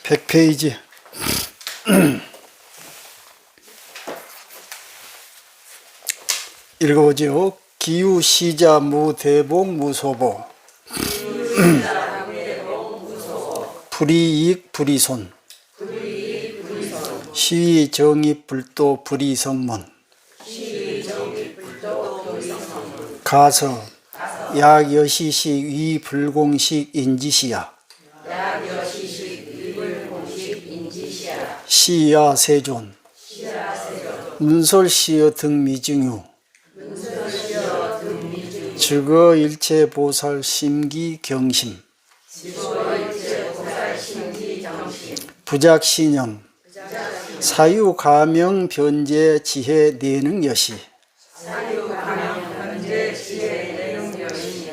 100페이지. 읽어보죠. 기유 시자 무대복 무소보 불이익 불이손 시위 정입 불도 불이성문 가서 약여시식 위불공식 인지시야 시야 세존 문설시여 등미증유 즉어 일체보살 심기경심 부작신영 사유가명 변제 지혜 내능여시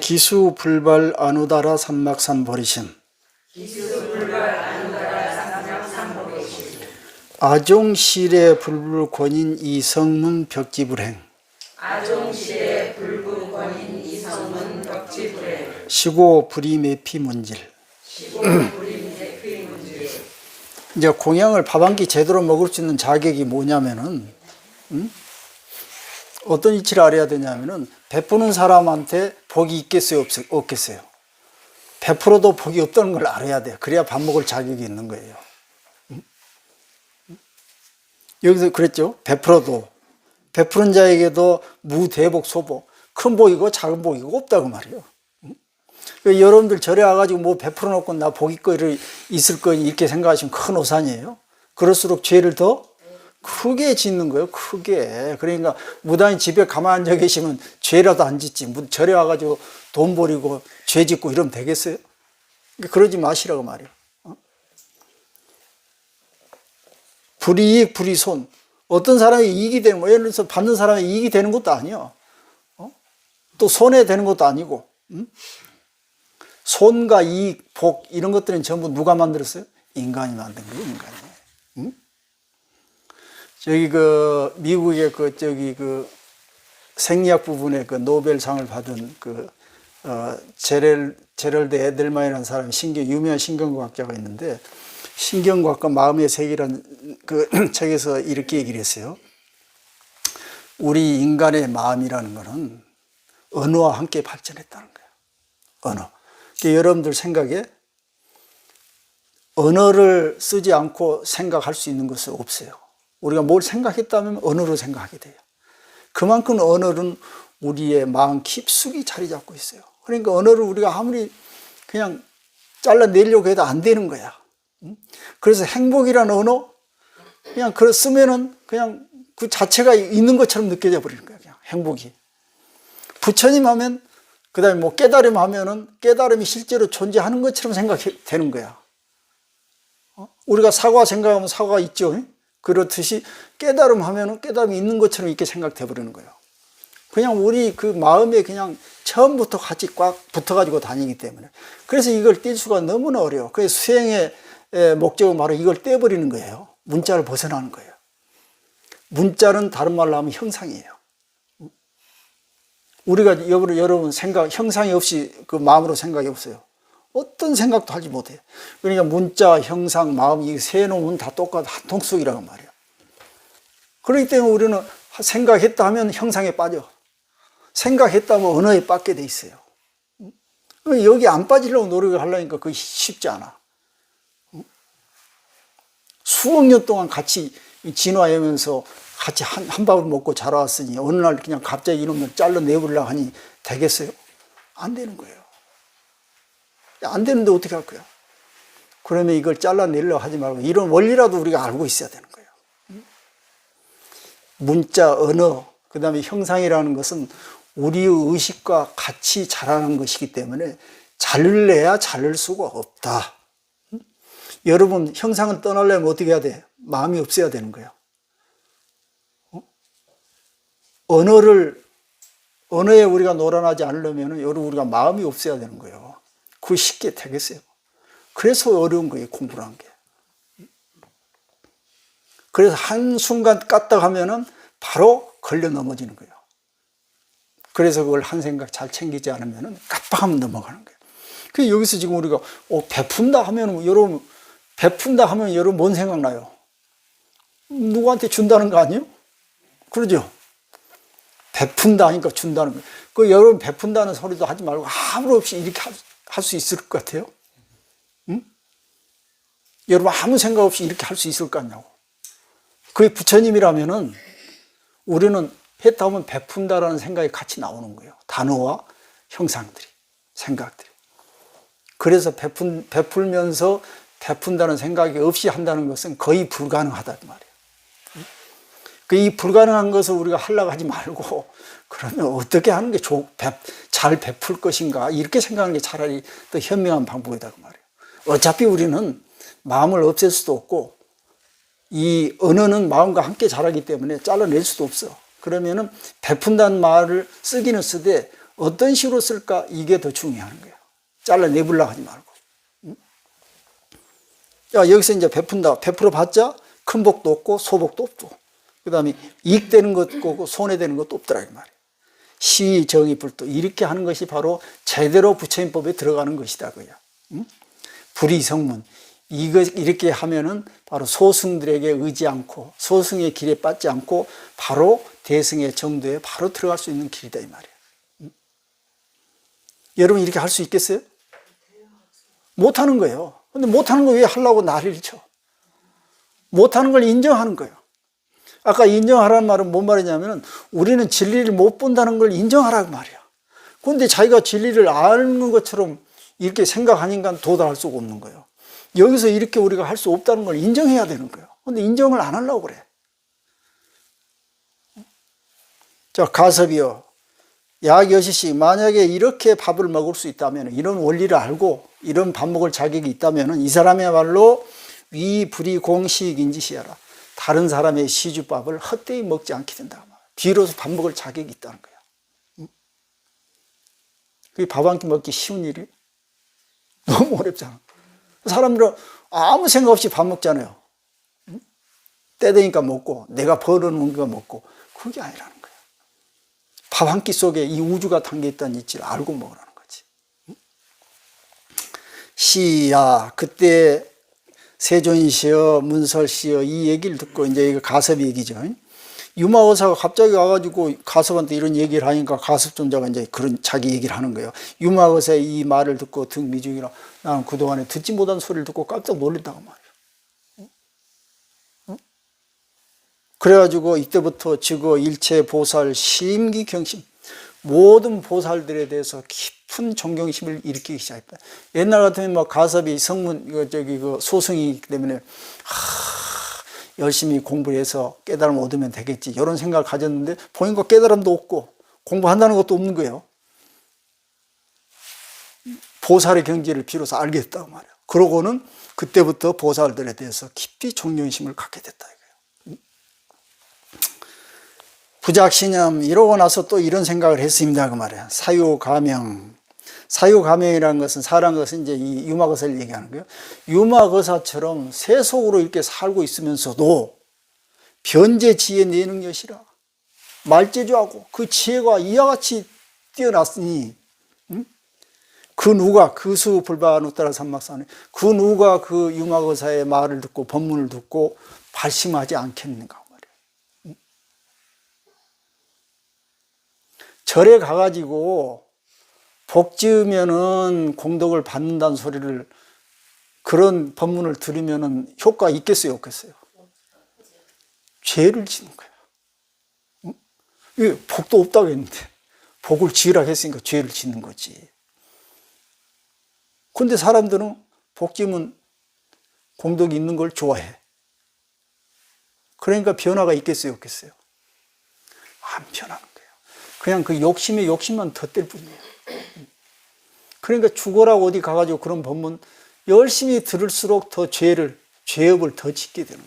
기수불발 아누다라 삼막삼보리심 아종실의 불불권인 이성문 벽지불행 시고 불이매피 문질. 이제 공양을 밥 한 끼 제대로 먹을 수 있는 자격이 뭐냐면은 어떤 이치를 알아야 되냐면은 베푸는 사람한테 복이 있겠어요, 없겠어요? 베풀어도 복이 없다는 걸 알아야 돼요. 그래야 밥 먹을 자격이 있는 거예요. 여기서 그랬죠. 베푸는 자에게도 무대복 소복, 큰 복이고 작은 복이고 없다고 말이에요. 여러분들 절에 와가지고 뭐 베풀어 놓고 나 복 있을 거 이렇게 생각하시면 큰 오산이에요. 그럴수록 죄를 더 크게 짓는 거예요. 크게. 그러니까 무단히 집에 가만히 앉아 계시면 죄라도 안 짓지. 절에 와가지고 돈 버리고 죄 짓고 이러면 되겠어요? 그러지 마시라고 말이에요. 불이익 불이손. 어떤 사람이 이익이 되는 거예요. 예를 들어서 받는 사람이 이익이 되는 것도 아니에요. 또 손해되는 것도 아니고. 손과 이익, 복 이런 것들은 전부 누가 만들었어요? 인간이 만든 거예요. 인간이. 저기 미국의 생리학 부분에 노벨상을 받은 제럴드 에델만이라는 사람이 유명한 신경과학자가 있는데, 신경과학과 마음의 세계라는 책에서 이렇게 얘기를 했어요. 우리 인간의 마음이라는 것은 언어와 함께 발전했다는 거예요. 언어. 그러니까 여러분들 생각에 언어를 쓰지 않고 생각할 수 있는 것은 없어요. 우리가 뭘 생각했다면 언어로 생각하게 돼요. 그만큼 언어는 우리의 마음 깊숙이 자리 잡고 있어요. 그러니까 언어를 우리가 아무리 그냥 잘라내려고 해도 안 되는 거야. 그래서 행복이라는 언어, 그냥 쓰면은 그냥 그 자체가 있는 것처럼 느껴져 버리는 거야. 그냥 행복이. 부처님 하면, 그 다음에 뭐 깨달음 하면은 깨달음이 실제로 존재하는 것처럼 생각되는 거야. 우리가 사과 생각하면 사과가 있죠. 그렇듯이 깨달음 하면은 깨달음이 있는 것처럼 이렇게 생각돼 버리는 거예요. 그냥 우리 그 마음에 그냥 처음부터 같이 꽉 붙어가지고 다니기 때문에. 그래서 이걸 뗄 수가 너무나 어려워. 그래서 수행의 목적은 바로 이걸 떼버리는 거예요. 문자를 벗어나는 거예요. 문자는 다른 말로 하면 형상이에요. 우리가 여러분 형상이 없이 그 마음으로 생각이 없어요. 어떤 생각도 하지 못해요. 그러니까 문자, 형상, 마음, 이 세 놈은 다 똑같아. 한 통속이라고 말이에요. 그렇기 때문에 우리는 생각했다 하면 형상에 빠져. 생각했다 하면 언어에 빠게 돼 있어요. 여기 안 빠지려고 노력을 하려니까 그게 쉽지 않아. 수억 년 동안 같이 진화하면서 같이 한 밥을 먹고 자라왔으니 어느 날 그냥 갑자기 이놈을 잘라내버리려고 하니 되겠어요? 안 되는 거예요. 안 되는데 어떻게 할 거야? 그러면 이걸 잘라내려고 하지 말고 이런 원리라도 우리가 알고 있어야 되는 거예요. 문자, 언어, 그 다음에 형상이라는 것은 우리의 의식과 같이 자라는 것이기 때문에 자를래야 자를 수가 없다. 여러분, 형상을 떠나려면 어떻게 해야 돼? 마음이 없어야 되는 거예요. 언어에 우리가 놀아나지 않으려면 여러분 우리가 마음이 없어야 되는 거예요. 그거 쉽게 되겠어요? 그래서 어려운 거예요, 공부를 한 게. 그래서 한순간 까딱 하면은 바로 걸려 넘어지는 거예요. 그래서 그걸 한 생각 잘 챙기지 않으면 깜빡하면 넘어가는 거예요. 그 여기서 지금 우리가 베푼다 하면 여러분 뭔 생각나요? 누구한테 준다는 거 아니에요? 그러죠? 베푼다 하니까 준다는 거예요. 그 여러분 베푼다는 소리도 하지 말고 아무 없이 이렇게 할 수 있을 것 같아요? 응? 여러분 아무 생각 없이 이렇게 할 수 있을 것 같냐고. 그게 부처님이라면은 우리는 했다 하면 베푼다라는 생각이 같이 나오는 거예요. 단어와 형상들이, 생각들이. 그래서 베풀면서 베푼다는 생각이 없이 한다는 것은 거의 불가능하단 말이에요. 이 불가능한 것을 우리가 하려고 하지 말고 그러면 어떻게 하는 게 잘 베풀 것인가 이렇게 생각하는 게 차라리 더 현명한 방법이다 그 말이에요. 어차피 우리는 마음을 없앨 수도 없고 이 언어는 마음과 함께 자라기 때문에 잘라낼 수도 없어. 그러면은 베푼다는 말을 쓰기는 쓰되 어떤 식으로 쓸까 이게 더 중요한 거예요. 잘라내보려고 하지 말고. 야, 여기서 이제 베푼다. 베풀어 봤자 큰 복도 없고 소복도 없고 그 다음에 이익되는 것도 없고 손해되는 것도 없더라 이 말이에요. 시, 정의, 불도 이렇게 하는 것이 바로 제대로 부처님법에 들어가는 것이다 그야. 불이성문 이렇게 하면은 바로 소승들에게 의지 않고 소승의 길에 빠지지 않고 바로 대승의 정도에 바로 들어갈 수 있는 길이다 이 말이에요. 여러분 이렇게 할 수 있겠어요? 못하는 거예요. 근데 못하는 거 왜 하려고 난리를 쳐? 못하는 걸 인정하는 거예요. 아까 인정하라는 말은 뭔 말이냐면 우리는 진리를 못 본다는 걸 인정하라고 말이야. 그런데 자기가 진리를 아는 것처럼 이렇게 생각하니까 도달할 수가 없는 거예요. 여기서 이렇게 우리가 할 수 없다는 걸 인정해야 되는 거예요. 그런데 인정을 안 하려고 그래. 자, 가섭이요. 약 6시 만약에 이렇게 밥을 먹을 수 있다면 이런 원리를 알고 이런 밥 먹을 자격이 있다면 이 사람이야말로 위불이 공시익인지시하라. 다른 사람의 시주밥을 헛되이 먹지 않게 된다. 뒤로서 밥 먹을 자격이 있다는 거야. 그게 밥 한 끼 먹기 쉬운 일이 너무 어렵잖아. 사람들은 아무 생각 없이 밥 먹잖아요. 때 되니까 먹고 내가 벌어놓은 거 먹고 그게 아니라는 거야. 밥 한 끼 속에 이 우주가 담겨 있다는 이치를 알고 먹으라는 거지. 시야 그때 세존시여 문설시여 이 얘기를 듣고 이제 이거 가섭 얘기죠. 유마의사가 갑자기 와가지고 가섭한테 이런 얘기를 하니까 가섭존자가 이제 그런 자기 얘기를 하는 거예요. 유마의사의 이 말을 듣고 등미중이라 나는 그동안에 듣지 못한 소리를 듣고 깜짝 놀랐다고 말이에요. 그래가지고 이때부터 즉어 일체 보살 심기경심 모든 보살들에 대해서 깊은 존경심을 일으키기 시작했다. 옛날 같으면 막 가섭이 성문 그 소승이기 때문에 열심히 공부해서 깨달음을 얻으면 되겠지 이런 생각을 가졌는데 보니까 깨달음도 없고 공부한다는 것도 없는 거예요. 보살의 경지를 비로소 알게 됐다고 말이에요. 그러고는 그때부터 보살들에 대해서 깊이 존경심을 갖게 됐다 이거예요. 부작신념 이러고 나서 또 이런 생각을 했습니다 그 말이에요. 사유가명 사유가명이라는 것은 사라는 것은 이제 이 유마거사를 얘기하는 거예요. 유마거사처럼 세속으로 이렇게 살고 있으면서도 변제지혜 내능력이라 말재주하고 그 지혜가 이와 같이 뛰어났으니 그 누가 그수 불바누따라 삼막산에 그 누가 그 유마거사의 말을 듣고 법문을 듣고 발심하지 않겠는가 말이에요. 절에 가가지고 복 지으면은 공덕을 받는다는 소리를 그런 법문을 들으면은 효과가 있겠어요, 없겠어요? 죄를 지는 거야. 응? 복도 없다고 했는데 복을 지으라고 했으니까 죄를 짓는 거지. 근데 사람들은 복 지으면 공덕이 있는 걸 좋아해. 그러니까 변화가 있겠어요, 없겠어요? 안 변하는 거예요. 그냥 그 욕심만 덧댈 뿐이에요. 그러니까 죽어라고 어디 가가지고 그런 법문 열심히 들을수록 더 죄업을 더 짓게 되는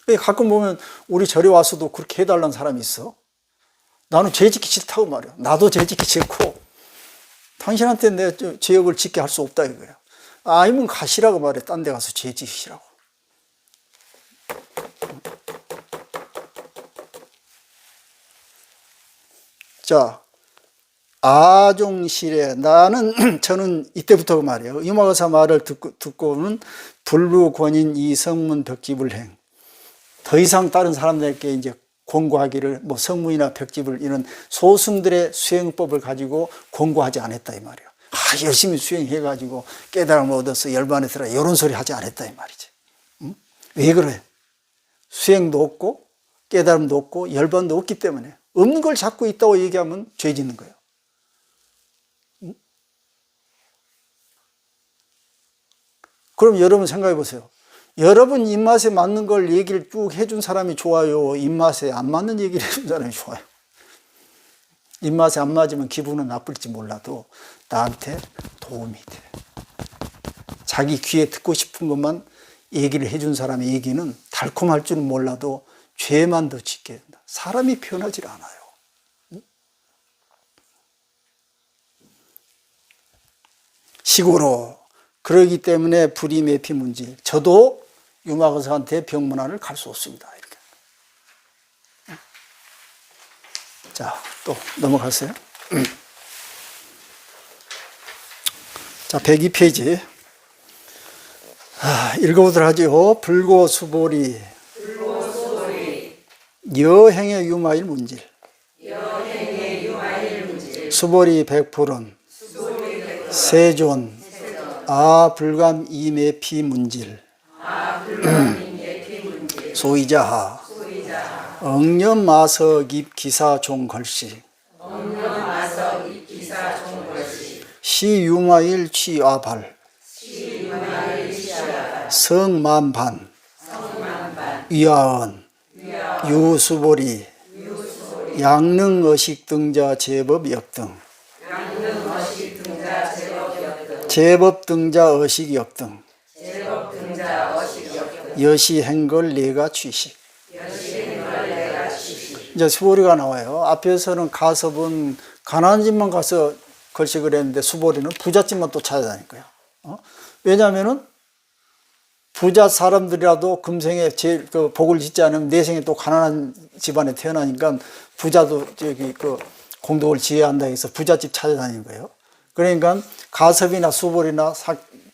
거예요. 가끔 보면 우리 절에 와서도 그렇게 해달라는 사람이 있어. 나는 죄 짓기 싫다고 말이야. 나도 죄 짓기 싫고 당신한테 내 죄업을 짓게 할 수 없다 이거야. 아니면 가시라고 말해. 딴 데 가서 죄 지시라고. 자, 아종실에 나는 저는 이때부터 말이에요. 유마거사 말을 듣고는 불루 권인 이성문 벽집을 더 이상 다른 사람들에게 이제 권고하기를 뭐 성문이나 벽집을 이런 소승들의 수행법을 가지고 권고하지 않았다 이 말이에요. 열심히 수행해 가지고 깨달음을 얻어서 열반에서라 이런 소리 하지 않았다 이 말이지. 응? 왜 그래? 수행도 없고 깨달음도 없고 열반도 없기 때문에 없는 걸 자꾸 있다고 얘기하면 죄 짓는 거예요. 응? 그럼 여러분 생각해 보세요. 여러분 입맛에 맞는 걸 얘기를 쭉 해준 사람이 좋아요? 입맛에 안 맞는 얘기를 해준 사람이 좋아요? 입맛에 안 맞으면 기분은 나쁠지 몰라도 나한테 도움이 돼. 자기 귀에 듣고 싶은 것만 얘기를 해준 사람의 얘기는 달콤할 줄은 몰라도 죄만 더 짓게 된다. 사람이 변하질 않아요. 식으로. 그러기 때문에 불이매피문질. 저도 유마거사한테 병문안을 갈 수 없습니다. 이렇게. 자, 또 넘어갔어요. 자, 102페이지. 읽어보도록 하죠. 불고수보리. 여행의 유마일 문질. 수보리 백불은. 세존. 불감 이매피 문질. 소이자하. 억념마석입 기사종 걸시. 시유마일 취아발. 성만반. 위아언. 유수보리. 양능어식등자 제법역등. 제법등자 어식역등. 여시행걸 내가 취식. 이제 수보리가 나와요. 앞에서는 가섭은 가난한 집만 가서 걸식을 했는데 수보리는 부잣집만 또 찾아다닐 거예요. 왜냐하면은 부자 사람들이라도 금생에 제일 그 복을 짓지 않으면 내생에 또 가난한 집안에 태어나니까 부자도 저기 그 공덕을 지어야 한다 해서 부잣집 찾아다니는 거예요. 그러니까 가섭이나 수보리나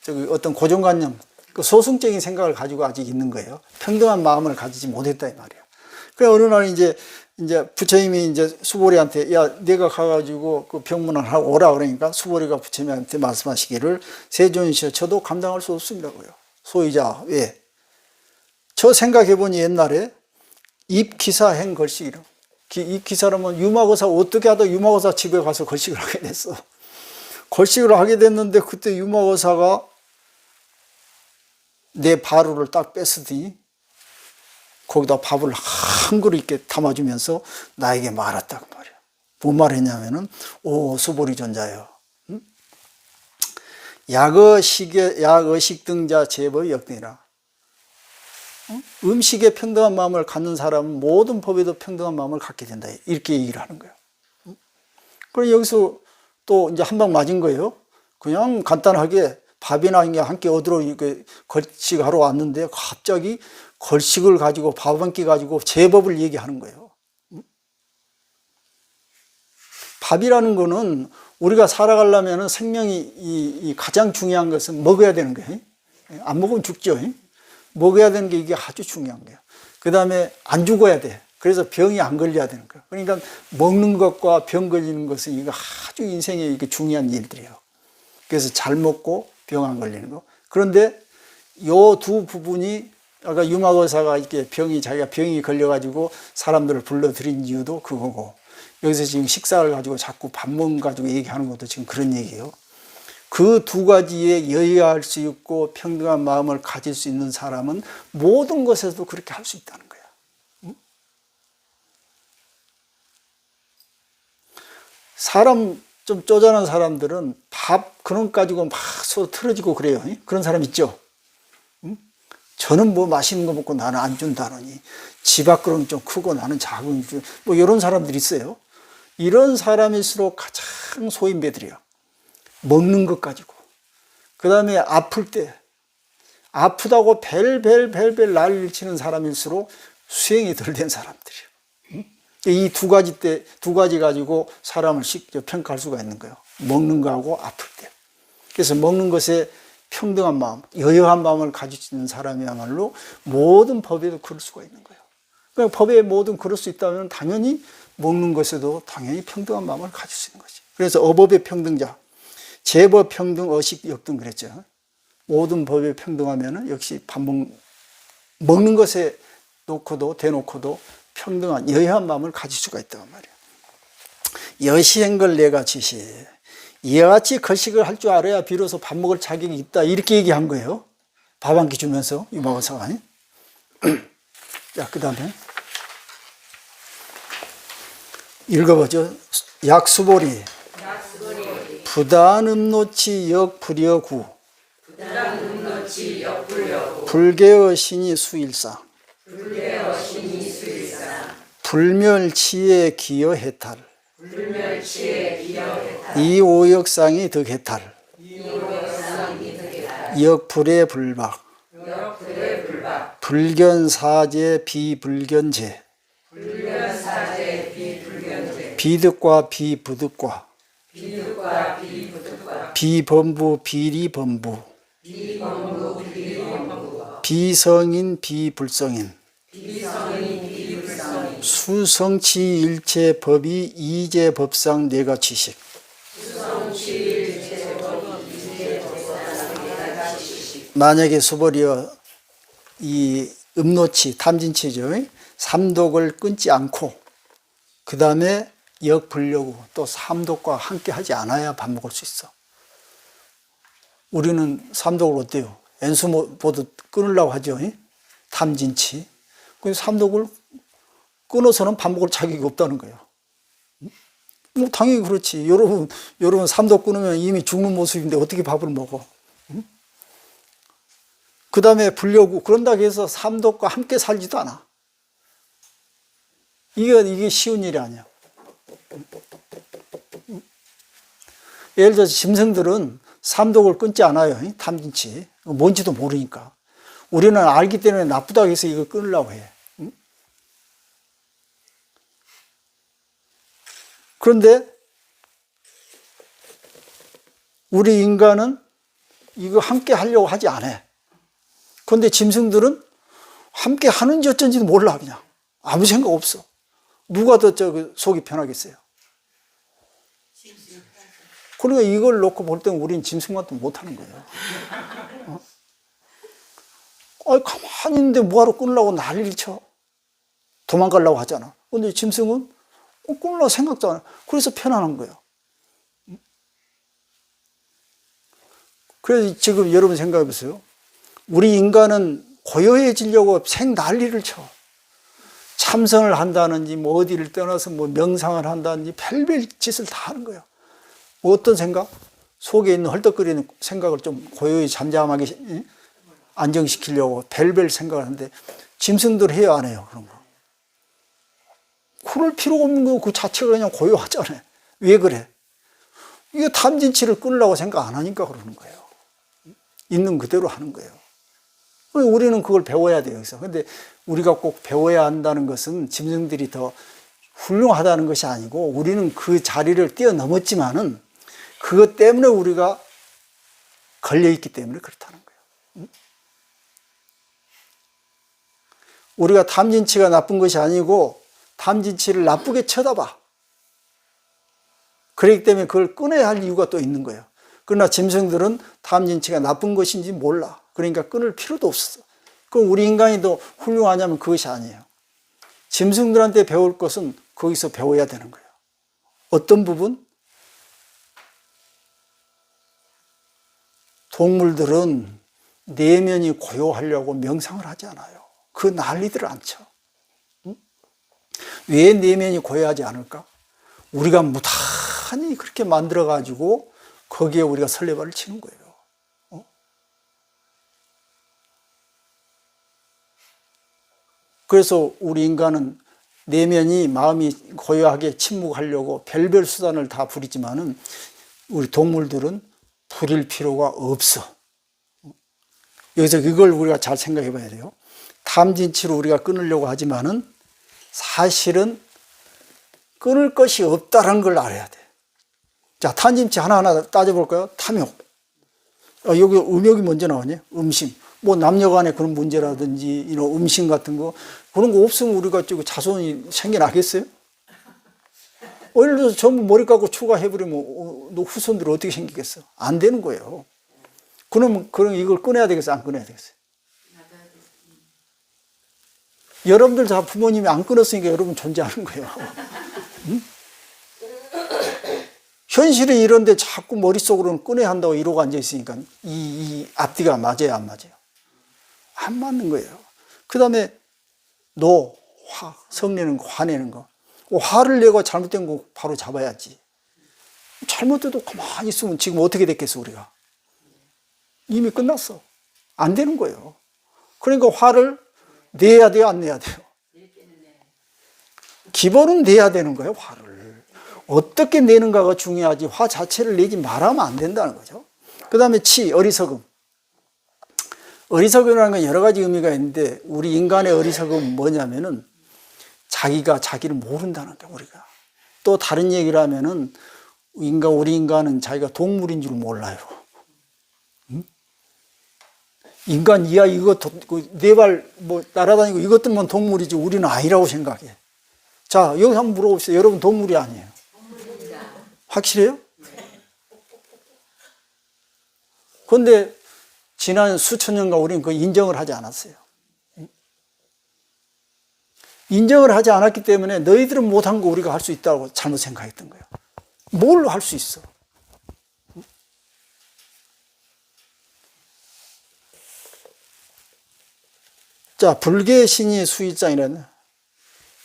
저기 어떤 고정관념, 그 소승적인 생각을 가지고 아직 있는 거예요. 평등한 마음을 가지지 못했다 이 말이에요. 그래 어느 날 이제 부처님이 이제 수보리한테 야 내가 가가지고 그 병문안 하고 오라 그러니까 수보리가 부처님한테 말씀하시기를 세존이시여 저도 감당할 수 없습니다고요. 소이자 왜? 저 생각해보니 옛날에 입기사행 걸식이라고. 입기사라면 유마거사 어떻게 하다 유마거사 집에 가서 걸식을 하게 됐어. 걸식을 하게 됐는데 그때 유마거사가 내 바루를 딱 뺐으니 거기다 밥을 한 그릇 이렇게 담아주면서 나에게 말했다고 말이야. 뭔 말했냐면은 오 수보리 존자여. 응? 약의식 등자 제법이 역등이라. 응? 음식에 평등한 마음을 갖는 사람은 모든 법에도 평등한 마음을 갖게 된다. 이렇게 얘기를 하는 거예요. 응? 그럼 여기서 또 이제 한 방 맞은 거예요. 그냥 간단하게 밥이나 한 끼 얻으러 걸식하러 왔는데 갑자기 걸식을 가지고 밥 한 끼 가지고 제법을 얘기하는 거예요. 밥이라는 거는 우리가 살아가려면 생명이 가장 중요한 것은 먹어야 되는 거예요. 안 먹으면 죽죠. 먹어야 되는 게 이게 아주 중요한 거예요. 그 다음에 안 죽어야 돼. 그래서 병이 안 걸려야 되는 거예요. 그러니까 먹는 것과 병 걸리는 것은 이거 아주 인생에 이게 중요한 일들이에요. 그래서 잘 먹고 병 안 걸리는 거. 그런데 요 두 부분이 아까 유마거사가 이렇게 자기가 병이 걸려가지고 사람들을 불러들인 이유도 그거고, 여기서 지금 식사를 가지고 자꾸 밥 먹는 가지고 얘기하는 것도 지금 그런 얘기예요. 그 두 가지에 여의할 수 있고 평등한 마음을 가질 수 있는 사람은 모든 것에서도 그렇게 할 수 있다는 거야. 응? 사람 좀 쪼잔한 사람들은 밥 그런 가지고 막 서로 틀어지고 그래요. 그런 사람 있죠. 응? 저는 뭐 맛있는 거 먹고 나는 안 준다느니 집 앞그릇은 좀 크고 나는 작은 뭐 이런 사람들이 있어요. 이런 사람일수록 가장 소인배들이에요. 먹는 것 가지고. 그 다음에 아플 때 아프다고 벨벨 난리를 치는 사람일수록 수행이 덜 된 사람들이에요. 응? 이 두 가지 가지고 사람을 평가할 수가 있는 거예요. 먹는 거하고 아플 때. 그래서 먹는 것에 평등한 마음, 여여한 마음을 가지고 있는 사람이야말로 모든 법에도 그럴 수가 있는 거예요. 그러니까 법에 모든 그럴 수 있다면 당연히 먹는 것에도 당연히 평등한 마음을 가질 수 있는 거지. 그래서 어법의 평등자, 제법 평등, 어식 역등 그랬죠. 모든 법에 평등하면 역시 먹는 것에 놓고도 대놓고도 평등한 여여한 마음을 가질 수가 있다고 말이에요. 여시행걸 내가 지시. 이와 같이 거식을 할 줄 알아야 비로소 밥 먹을 자격이 있다. 이렇게 얘기한 거예요. 밥 한 끼 주면서 유마고사가. 자, 그 다음에 읽어보죠. 약수보리 부단음노치 역불여구 불계의 신이 수일상 불멸치의 기여해탈 이오역상이 득해탈 역불의 불박 불견사제 비불견제 비득과 비부득과 비범부 비리범부 비성인 비불성인 수성치 일체 법이 이제 법상 내가 지식. 만약에 수벌이여 이 음노치 탐진치죠. 삼독을 끊지 않고 그 다음에 역불려고 또 삼독과 함께 하지 않아야 밥 먹을 수 있어. 우리는 삼독을 어때요? 엔수보드 끊으려고 하죠. 탐진치. 그 삼독을 끊어서는 밥 먹을 자격이 없다는 거예요. 뭐 당연히 그렇지. 여러분 삼독 끊으면 이미 죽는 모습인데 어떻게 밥을 먹어? 그 다음에 불려고 그런다고 해서 삼독과 함께 살지도 않아. 이게 쉬운 일이 아니야. 예를 들어서 짐승들은 삼독을 끊지 않아요. 탐진치. 뭔지도 모르니까. 우리는 알기 때문에 나쁘다고 해서 이걸 끊으려고 해. 그런데 우리 인간은 이거 함께 하려고 하지 않아. 그런데 짐승들은 함께 하는지 어쩐지도 몰라. 그냥 아무 생각 없어. 누가 더 속이 편하겠어요? 그러니까 이걸 놓고 볼 때는 우리는 짐승만도 못하는 거예요. 가만히 있는데 뭐하러 끊으려고 난리를 쳐. 도망가려고 하잖아. 근데 짐승은 끊으려고 생각도 안 해. 그래서 편안한 거예요. 그래서 지금 여러분 생각해 보세요. 우리 인간은 고요해지려고 생난리를 쳐. 참선을 한다는지 뭐 어디를 떠나서 뭐 명상을 한다는지 별별 짓을 다 하는 거예요. 뭐 어떤 생각? 속에 있는 헐떡거리는 생각을 좀 고요히 잠잠하게 안정시키려고 별별 생각을 하는데 짐승들 해요, 안 해요? 그런 거. 그럴 필요가 없는 거 그 자체가 그냥 고요하잖아요. 왜 그래? 이거 탐진치를 끊으려고 생각 안 하니까 그러는 거예요. 있는 그대로 하는 거예요. 우리는 그걸 배워야 돼요. 그런데 우리가 꼭 배워야 한다는 것은 짐승들이 더 훌륭하다는 것이 아니고 우리는 그 자리를 뛰어넘었지만은 그것 때문에 우리가 걸려있기 때문에 그렇다는 거예요. 우리가 탐진치가 나쁜 것이 아니고 탐진치를 나쁘게 쳐다봐. 그렇기 때문에 그걸 끊어야 할 이유가 또 있는 거예요. 그러나 짐승들은 탐진치가 나쁜 것인지 몰라. 그러니까 끊을 필요도 없어. 그럼 우리 인간이 더 훌륭하냐면 그것이 아니에요. 짐승들한테 배울 것은 거기서 배워야 되는 거예요. 어떤 부분? 동물들은 내면이 고요하려고 명상을 하지 않아요. 그 난리들을 안 쳐. 왜 내면이 고요하지 않을까? 우리가 무단히 그렇게 만들어가지고 거기에 우리가 설레발을 치는 거예요. 그래서 우리 인간은 내면이 마음이 고요하게 침묵하려고 별별 수단을 다 부리지만은 우리 동물들은 부릴 필요가 없어. 여기서 이걸 우리가 잘 생각해 봐야 돼요. 탐진치로 우리가 끊으려고 하지만은 사실은 끊을 것이 없다는 걸 알아야 돼. 자, 탄짐치 하나하나 따져볼까요? 탐욕. 여기 음욕이 먼저 나오네. 음심. 뭐 남녀 간의 그런 문제라든지 이런 음심 같은 거 그런 거 없으면 우리가 자손이 생겨나겠어요? 예를 들어서 전부 머리 깎고 추가해버리면 너 후손들 어떻게 생기겠어? 안 되는 거예요. 그럼 이걸 꺼내야 되겠어? 안 꺼내야 되겠어요? 여러분들 다 부모님이 안 끊었으니까 여러분 존재하는 거예요. 응? 현실이 이런데 자꾸 머릿속으로는 꺼내야 한다고 이러고 앉아있으니까 이 앞뒤가 맞아요, 안 맞아요? 안 맞는 거예요. 그 다음에 화, 성내는 거, 화내는 거. 화를 내고 잘못된 거 바로 잡아야지. 잘못돼도 가만히 있으면 지금 어떻게 됐겠어, 우리가? 이미 끝났어. 안 되는 거예요. 그러니까 화를 내야 돼요, 안 내야 돼요? 기본은 내야 되는 거예요, 화를. 어떻게 내는가가 중요하지, 화 자체를 내지 말하면 안 된다는 거죠. 그 다음에 어리석음. 어리석음이라는 건 여러 가지 의미가 있는데, 우리 인간의 어리석음은 뭐냐면은, 자기가 자기를 모른다는 거예요, 우리가. 또 다른 얘기를 하면은, 우리 인간은 자기가 동물인 줄 몰라요. 응? 인간 이야 이거 네 발 날아다니고 이것들만 동물이지 우리는 아니라고 생각해. 자, 여기 한번 물어봅시다. 여러분 동물이 아니에요? 확실해요? 그런데 지난 수천 년간 우리는 그 인정을 하지 않았어요. 인정을 하지 않았기 때문에 너희들은 못한 거 우리가 할 수 있다고 잘못 생각했던 거예요. 뭘 할 수 있어? 자, 불교의 신이 수일장이라는,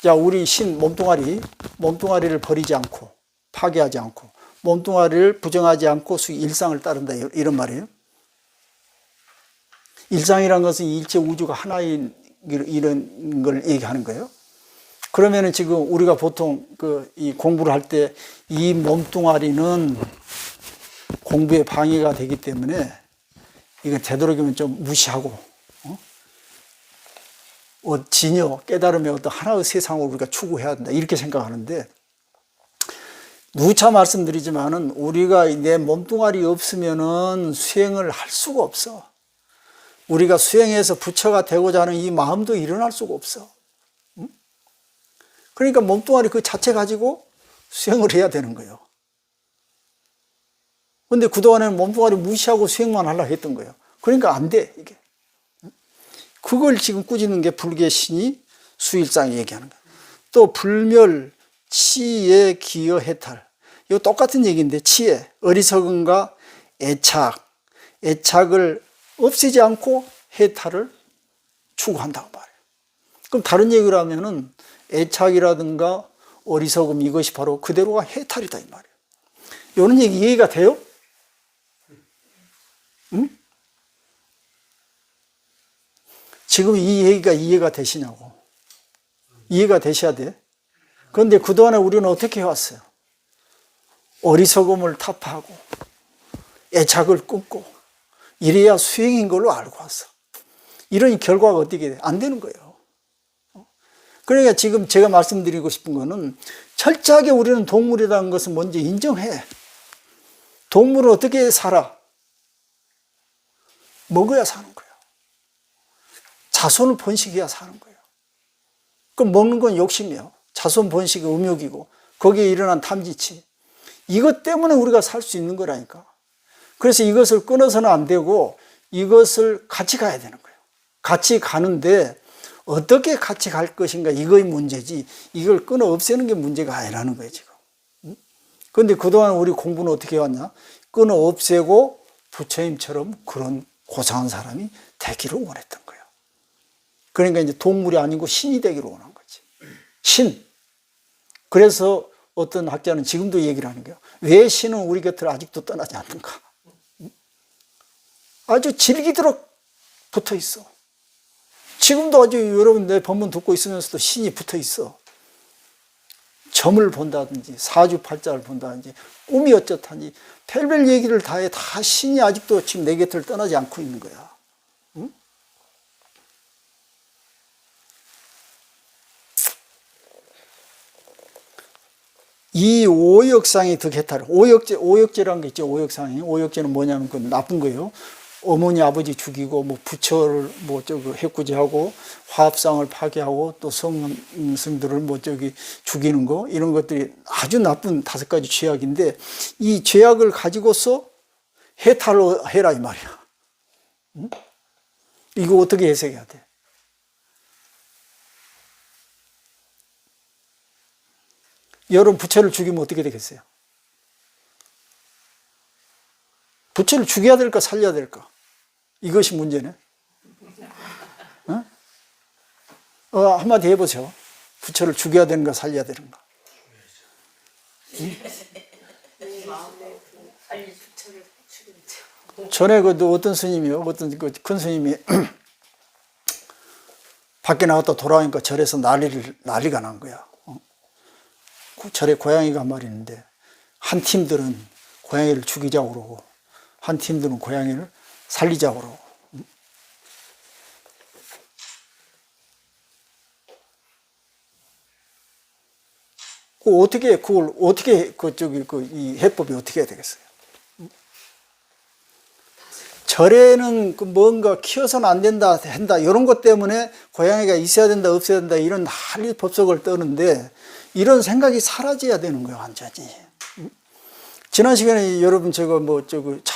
자, 우리 신 몸뚱아리를 버리지 않고, 파괴하지 않고, 몸뚱아리를 부정하지 않고 일상을 따른다, 이런 말이에요. 일상이란 것은 일체 우주가 하나인 이런 걸 얘기하는 거예요. 그러면은 지금 우리가 보통 이 공부를 할 때 이 몸뚱아리는 공부에 방해가 되기 때문에 이거 되도록이면 좀 무시하고, 진여, 깨달음의 어떤 하나의 세상을 우리가 추구해야 된다, 이렇게 생각하는데, 누차 말씀드리지만은 우리가 내 몸뚱아리 없으면은 수행을 할 수가 없어. 우리가 수행해서 부처가 되고자 하는 이 마음도 일어날 수가 없어. 그러니까 몸뚱아리 그 자체 가지고 수행을 해야 되는 거예요. 근데 그동안에는 몸뚱아리 무시하고 수행만 하려고 했던 거예요. 그러니까 안 돼, 이게. 그걸 지금 꾸짖는 게 불교의 신이 수일상이 얘기하는 거예요. 또 불멸, 치에 기여 해탈. 이거 똑같은 얘기인데, 치에, 어리석음과 애착을 없애지 않고 해탈을 추구한다고 말해요. 그럼 다른 얘기를 하면은 애착이라든가 어리석음, 이것이 바로 그대로가 해탈이다, 이 말이에요. 이런 얘기 이해가 돼요? 응? 지금 이 얘기가 이해가 되시냐고. 이해가 되셔야 돼. 그런데 그동안에 우리는 어떻게 해왔어요? 어리석음을 타파하고 애착을 끊고 이래야 수행인 걸로 알고 왔어. 이런 결과가 어떻게 돼? 안 되는 거예요. 그러니까 지금 제가 말씀드리고 싶은 거는 철저하게 우리는 동물이라는 것을 먼저 인정해. 동물은 어떻게 살아? 먹어야 사는 거예요. 자손을 번식해야 사는 거예요. 그럼 먹는 건 욕심이에요. 자손 번식이 음욕이고 거기에 일어난 탐지치. 이것 때문에 우리가 살 수 있는 거라니까. 그래서 이것을 끊어서는 안 되고 이것을 같이 가야 되는 거예요. 같이 가는데 어떻게 같이 갈 것인가, 이거의 문제지 이걸 끊어 없애는 게 문제가 아니라는 거예요, 지금. 그런데 그동안 우리 공부는 어떻게 해왔냐? 끊어 없애고 부처님처럼 그런 고상한 사람이 되기를 원했던 거예요. 그러니까 이제 동물이 아니고 신이 되기를 원한 거지. 신. 그래서 어떤 학자는 지금도 얘기를 하는 거예요. 왜 신은 우리 곁을 아직도 떠나지 않는가? 아주 질기도록 붙어 있어. 지금도 아주 여러분 내 법문 듣고 있으면서도 신이 붙어 있어. 점을 본다든지 사주팔자를 본다든지 꿈이 어쩌다니 별별 얘기를 다 해. 다 신이 아직도 지금 내 곁을 떠나지 않고 있는 거야. 응? 이 오역상이 득해탈. 오역죄라는 게 있죠. 오역상이. 오역죄는 뭐냐면 그 나쁜 거예요. 어머니 아버지 죽이고 뭐 부처를 뭐 저기 해코지하고 화합상을 파괴하고 또 성들을 뭐 저기 죽이는 거 이런 것들이 아주 나쁜 5가지 죄악인데 이 죄악을 가지고서 해탈을 해라 이 말이야. 응? 이거 어떻게 해석해야 돼? 여러분 부처를 죽이면 어떻게 되겠어요? 부처를 죽여야 될까 살려야 될까? 이것이 문제네. 한마디 해보세요. 부처를 죽여야 되는가 살려야 되는가? 전에 그 어떤 스님이요, 어떤 그 큰 스님이 밖에 나갔다 돌아오니까 절에서 난리가 난 거야. 그 절에 고양이가 한 마리 있는데 한 팀들은 고양이를 죽이자고 그러고 한 팀들은 고양이를 살리자고 그러고. 그걸 어떻게, 이 해법이 어떻게 해야 되겠어요? 절에는 뭔가 키워서는 안 된다, 한다, 이런 것 때문에 고양이가 있어야 된다, 없어야 된다, 이런 난리 법석을 떠는데, 이런 생각이 사라져야 되는 거예요, 완전히. 지난 시간에 여러분, 차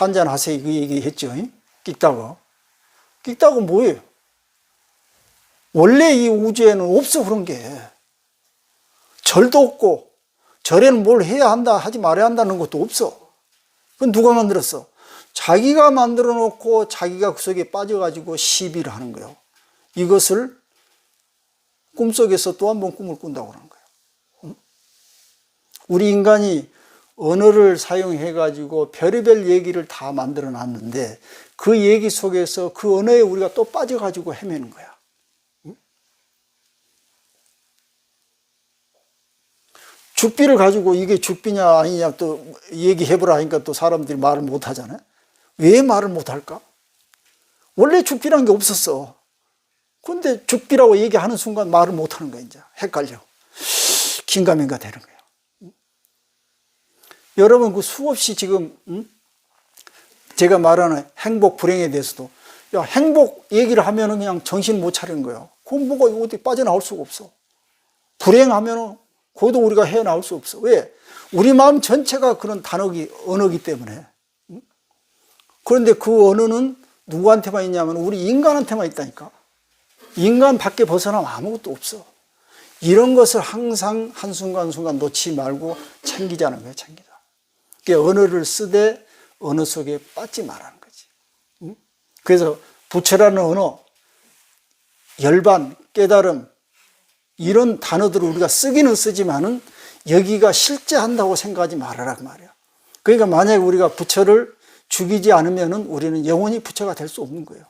한잔 하세요, 그 얘기 했죠? 끽다고. 끽다고 뭐예요? 원래 이 우주에는 없어, 그런 게. 절도 없고, 절에는 뭘 해야 한다, 하지 말아야 한다는 것도 없어. 그건 누가 만들었어? 자기가 만들어 놓고 자기가 그 속에 빠져가지고 시비를 하는 거예요. 이것을 꿈속에서 또 한 번 꿈을 꾼다고 그러는 거예요. 우리 인간이 언어를 사용해가지고 별의별 얘기를 다 만들어 놨는데 그 얘기 속에서 그 언어에 우리가 또 빠져가지고 헤매는 거야. 죽비를 가지고 이게 죽비냐 아니냐 또 얘기해보라 하니까 또 사람들이 말을 못 하잖아요. 왜 말을 못 할까? 원래 죽비란 게 없었어. 근데 죽비라고 얘기하는 순간 말을 못 하는 거야, 이제. 헷갈려. 긴가민가 되는 거예요. 여러분, 그 수없이 지금, 제가 말하는 행복, 불행에 대해서도, 야, 행복 얘기를 하면은 그냥 정신 못 차리는 거예요. 그건 뭐가 어디 빠져나올 수가 없어. 불행하면은 그것도 우리가 헤어나올 수 없어. 왜? 우리 마음 전체가 그런 언어기 때문에. 그런데 그 언어는 누구한테만 있냐면 우리 인간한테만 있다니까. 인간 밖에 벗어나면 아무것도 없어. 이런 것을 항상 한순간순간 놓지 말고 챙기자는 거예요, 챙기자. 그러니까 언어를 쓰되 언어 속에 빠지지 말라는 거지. 그래서 부처라는 언어, 열반, 깨달음, 이런 단어들을 우리가 쓰기는 쓰지만은 여기가 실제한다고 생각하지 말아라 그 말이야. 그러니까 만약에 우리가 부처를 죽이지 않으면은 우리는 영원히 부처가 될 수 없는 거예요.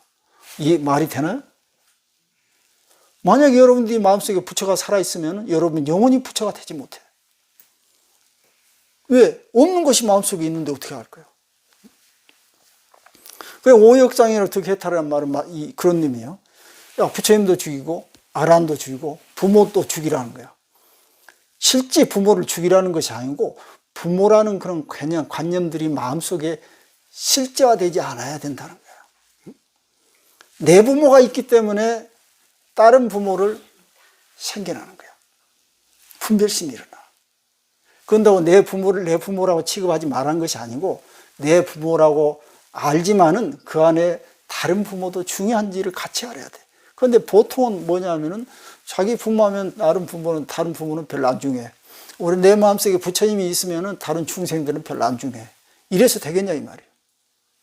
이 말이 되나요? 만약에 여러분들이 마음속에 부처가 살아있으면 여러분 영원히 부처가 되지 못해. 왜? 없는 것이 마음속에 있는데 어떻게 할까요? 그 오역상인을 어떻게 해탈하는 말은 그런 의미예요. 야, 부처님도 죽이고 아란도 죽이고 부모도 죽이라는 거야. 실제 부모를 죽이라는 것이 아니고 부모라는 그런 그냥 관념들이 마음속에 실제화되지 않아야 된다는 거예요. 내 부모가 있기 때문에 다른 부모를 생겨나는 거야. 분별심이 일어나. 그런다고 내 부모를 내 부모라고 취급하지 말라는 것이 아니고 내 부모라고 알지만은 그 안에 다른 부모도 중요한지를 같이 알아야 돼. 그런데 보통은 뭐냐면은 자기 부모하면 다른 부모는 별로 안 중요해. 우리 내 마음속에 부처님이 있으면은 다른 중생들은 별로 안 중요해. 이래서 되겠냐 이 말이에요.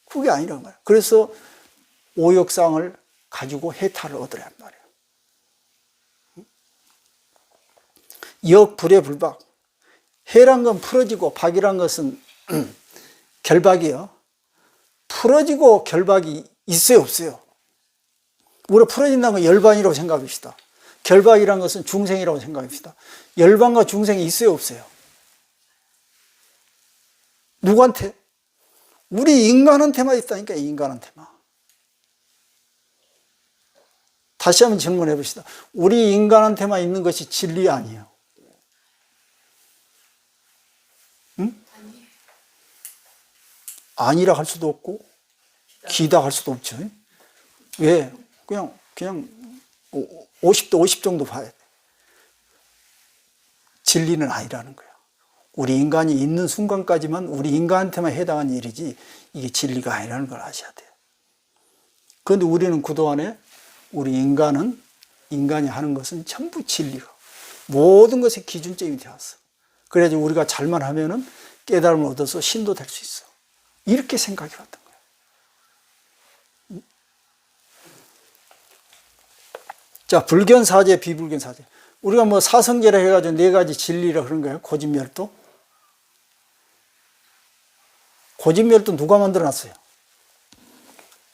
그게 아니란 말이에요. 그래서 오역상을 가지고 해탈을 얻으란 말이에요. 역불의 불박. 해란 건 풀어지고 박이란 것은 결박이요. 풀어지고 결박이 있어요 없어요? 우리가 풀어진다는 건 열반이라고 생각합시다. 결박이란 것은 중생이라고 생각합시다. 열반과 중생이 있어요 없어요? 누구한테? 우리 인간한테만 있다니까, 인간한테만. 다시 한번 질문해 봅시다. 우리 인간한테만 있는 것이 진리 아니에요. 아니라 할 수도 없고 기다 할 수도 없죠. 왜? 그냥 50대 50 정도 봐야 돼. 진리는 아니라는 거예요. 우리 인간이 있는 순간까지만 우리 인간한테만 해당하는 일이지 이게 진리가 아니라는 걸 아셔야 돼요. 그런데 우리는 그동안에 우리 인간이 하는 것은 전부 진리가 모든 것의 기준점이 되었어. 그래야지 우리가 잘만 하면은 깨달음을 얻어서 신도 될 수 있어. 이렇게 생각해 왔던 거예요. 자, 불견사제, 비불견사제. 우리가 뭐 사성제라 해가지고 4가지 진리라 그런 거예요. 고진멸도. 고진멸도 누가 만들어 놨어요?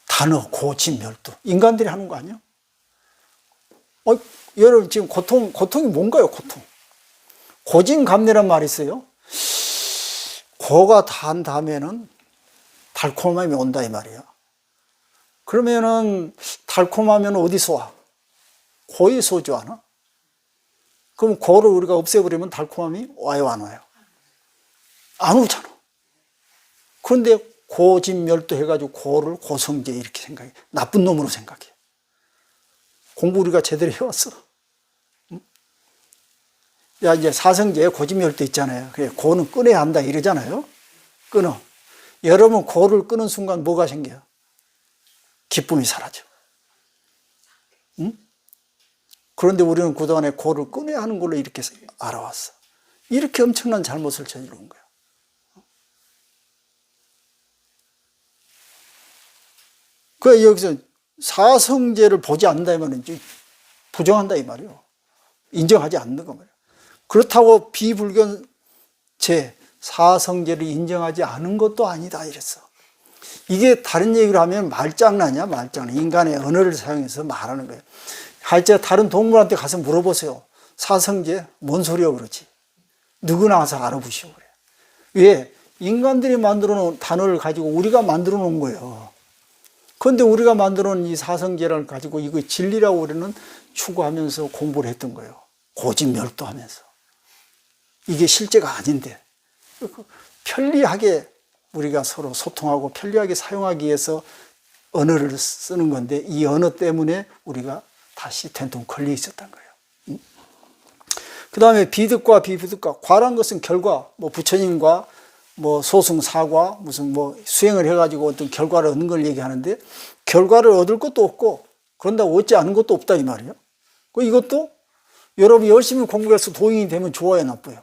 단어, 고진멸도. 인간들이 하는 거 아니에요? 여러분, 지금 고통이 뭔가요, 고통? 고진감래란 말이 있어요. 고가 단 다음에는 달콤함이 온다, 이 말이에요. 그러면은, 달콤하면 어디서 와? 고에서 오지 않아? 그럼 고를 우리가 없애버리면 달콤함이 와요, 안 와요? 안 오잖아. 그런데 고진멸도 해가지고 고를 고성제 이렇게 생각해. 나쁜 놈으로 생각해. 공부 우리가 제대로 해왔어. 응? 야, 이제 사성제 고진멸도 있잖아요. 그래, 고는 끊어야 한다 이러잖아요. 끊어. 여러분, 고를 끊은 순간 뭐가 생겨요? 기쁨이 사라져. 응? 그런데 우리는 그동안에 고를 끊어야 하는 걸로 이렇게 알아왔어. 이렇게 엄청난 잘못을 저지른 거야. 그 여기서 사성제를 보지 않는다 하면 부정한다 이 말이에요. 인정하지 않는 거 말이에요. 그렇다고 비불견제 사성제를 인정하지 않은 것도 아니다 이랬어. 이게 다른 얘기를 하면 말장난이야, 말장난. 인간의 언어를 사용해서 말하는 거예요. 할때 다른 동물한테 가서 물어보세요. 사성제 뭔 소리야 그러지. 누구나 와서 알아보시오 그래. 왜? 인간들이 만들어 놓은 단어를 가지고 우리가 만들어 놓은 거예요. 그런데 우리가 만들어 놓은 이 사성제를 가지고 이거 진리라고 우리는 추구하면서 공부를 했던 거예요. 고진멸도하면서. 이게 실제가 아닌데 편리하게 우리가 서로 소통하고 편리하게 사용하기 위해서 언어를 쓰는 건데 이 언어 때문에 우리가 다시 된통 걸려 있었던 거예요. 그 다음에 비득과 비부득과 과란 것은 결과, 뭐 부처님과 뭐 소승 사과 무슨 뭐 수행을 해가지고 어떤 결과를 얻는 걸 얘기하는데 결과를 얻을 것도 없고 그런다고 얻지 않은 것도 없다 이 말이에요. 이것도 여러분이 열심히 공부해서 도인이 되면 좋아요, 나빠요?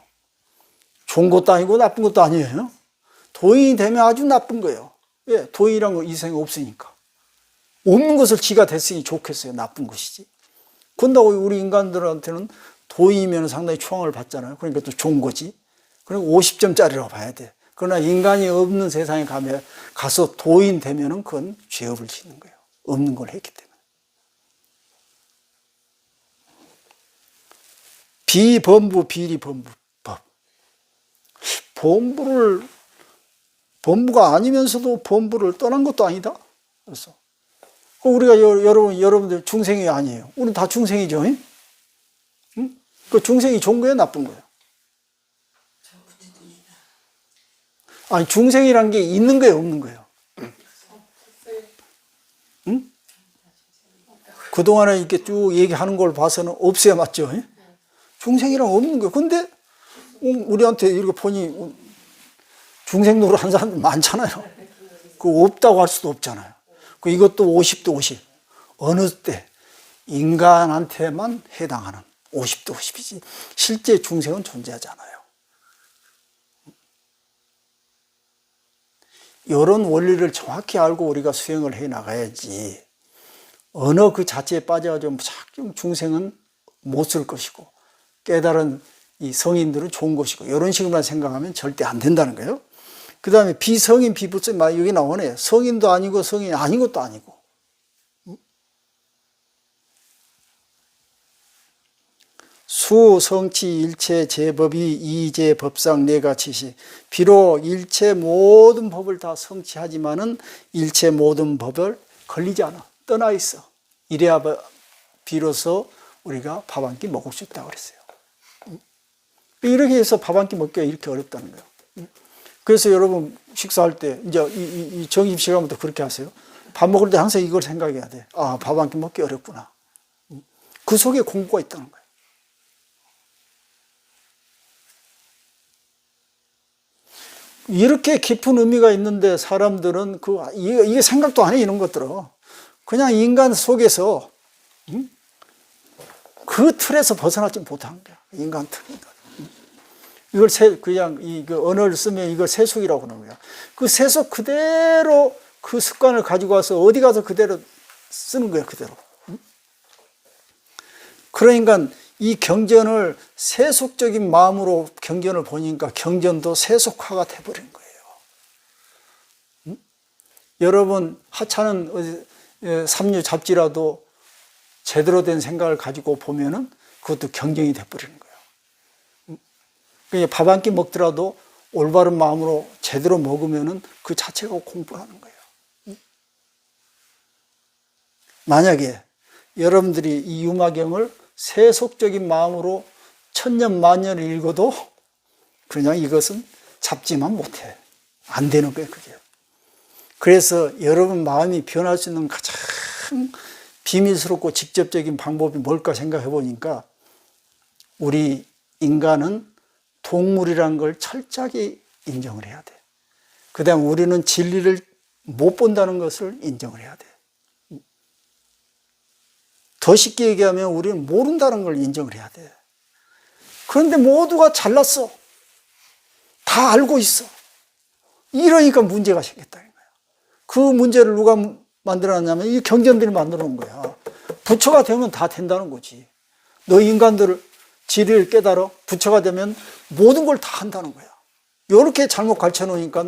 좋은 것도 아니고 나쁜 것도 아니에요. 도인이 되면 아주 나쁜 거예요. 왜? 도인이란 건 이 생에 없으니까. 없는 것을 지가 됐으니 좋겠어요. 나쁜 것이지. 그런다고 우리 인간들한테는 도인이면 상당히 초항을 받잖아요. 그러니까 또 좋은 거지. 그러니까 50점짜리라고 봐야 돼. 그러나 인간이 없는 세상에 가서 도인 되면은 그건 죄업을 짓는 거예요. 없는 걸 했기 때문에. 비범부, 비리범부 법. 범부가 아니면서도 범부를 떠난 것도 아니다. 그래서 우리가 여러분들 중생이 아니에요. 우리는 다 중생이죠. 응? 그 중생이 좋은 거예요, 나쁜 거예요? 아니, 중생이란 게 있는 거예요, 없는 거예요? 응? 그동안에 이렇게 쭉 얘기하는 걸 봐서는 없어야 맞죠? 중생이란 없는 거예요. 근데 우리한테 이렇게 보니 중생 노릇 하는 사람들 많잖아요. 그 없다고 할 수도 없잖아요. 그 이것도 50대 50. 어느 때 인간한테만 해당하는 50대 50이지 실제 중생은 존재하지 않아요. 이런 원리를 정확히 알고 우리가 수행을 해 나가야지 언어 그 자체에 빠져가지고 무작정 중생은 못 쓸 것이고 깨달은 이 성인들은 좋은 것이고 이런 식으로만 생각하면 절대 안 된다는 거예요. 그 다음에 비성인 비불성 여기 나오네. 성인도 아니고 성인이 아닌 것도 아니고. 수, 성치, 일체, 제법이 이제 법상 네가치시. 비록 일체 모든 법을 다 성취하지만은 일체 모든 법을 걸리지 않아. 떠나 있어. 이래야 비로소 우리가 밥 한 끼 먹을 수 있다고 그랬어요. 이렇게 해서 밥 한 끼 먹기가 이렇게 어렵다는 거예요. 그래서 여러분 식사할 때 이제 이 점심시간부터 그렇게 하세요. 밥 먹을 때 항상 이걸 생각해야 돼. 아, 밥 한 끼 먹기 어렵구나. 그 속에 공부가 있다는 거예요. 이렇게 깊은 의미가 있는데 사람들은 이게 생각도 안 해, 이런 것들은. 그냥 인간 속에서 그 틀에서 벗어나지 못한 거야. 인간 틀인가. 이걸 그냥 언어를 쓰면 이걸 세속이라고 하는 거야. 그 세속 그대로 그 습관을 가지고 와서 어디 가서 그대로 쓰는 거야, 그대로. 그러니까 이 경전을 세속적인 마음으로 경전을 보니까 경전도 세속화가 돼버린 거예요. 여러분 하찮은 삼류 잡지라도 제대로 된 생각을 가지고 보면은 그것도 경전이 돼버리는 거예요. 그러니까 밥 한 끼 먹더라도 올바른 마음으로 제대로 먹으면은 그 자체가 공부하는 거예요. 만약에 여러분들이 이 유마경을 세속적인 마음으로 천년 만년을 읽어도 그냥 이것은 잡지만 못해. 안 되는 거예요, 그게. 그래서 여러분 마음이 변할 수 있는 가장 비밀스럽고 직접적인 방법이 뭘까 생각해 보니까 우리 인간은 동물이라는 걸 철저하게 인정을 해야 돼. 그 다음에 우리는 진리를 못 본다는 것을 인정을 해야 돼. 더 쉽게 얘기하면 우리는 모른다는 걸 인정을 해야 돼. 그런데 모두가 잘났어. 다 알고 있어. 이러니까 문제가 생겼다는 거야. 그 문제를 누가 만들어놨냐면 이 경전들이 만들어 놓은 거야. 부처가 되면 다 된다는 거지. 너 인간들을 진리를 깨달아 부처가 되면 모든 걸 다 한다는 거야. 이렇게 잘못 가르쳐 놓으니까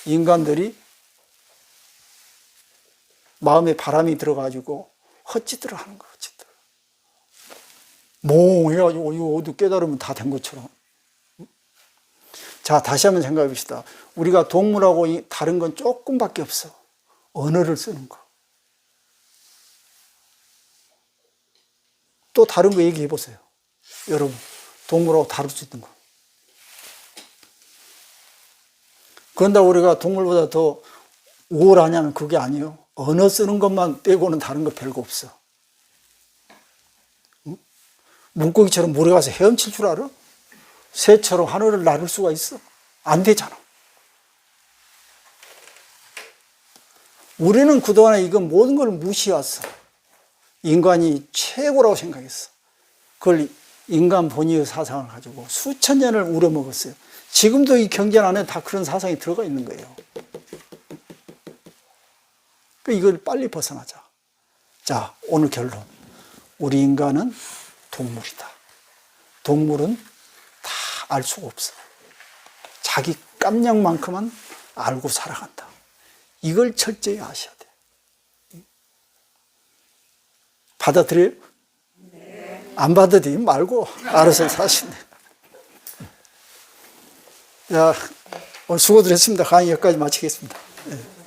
인간들이 마음에 바람이 들어가지고 헛짓들을 하는 거야, 헛짓들. 몽해가지고 이거 어디 깨달으면 다 된 것처럼. 자, 다시 한번 생각해 봅시다. 우리가 동물하고 다른 건 조금밖에 없어. 언어를 쓰는 거. 또 다른 거 얘기해 보세요. 여러분, 동물하고 다룰 수 있는 거. 그런다고 우리가 동물보다 더 우월하냐면 그게 아니에요. 언어 쓰는 것만 빼고는 다른 거 별거 없어. 응? 물고기처럼 물에 가서 헤엄칠 줄 알아? 새처럼 하늘을 나를 수가 있어? 안 되잖아. 우리는 그동안에 이건 모든 걸 무시했어. 인간이 최고라고 생각했어. 그걸 인간 본의의 사상을 가지고 수천 년을 우려먹었어요. 지금도 이 경전 안에 다 그런 사상이 들어가 있는 거예요. 이걸 빨리 벗어나자. 자, 오늘 결론. 우리 인간은 동물이다. 동물은 다 알 수가 없어. 자기 깜냥만큼은 알고 살아간다. 이걸 철저히 아셔야 돼. 받아들여요? 네. 안 받아들이면 말고 알아서 사시네. 자, 오늘 수고들 했습니다. 강의 여기까지 마치겠습니다. 네.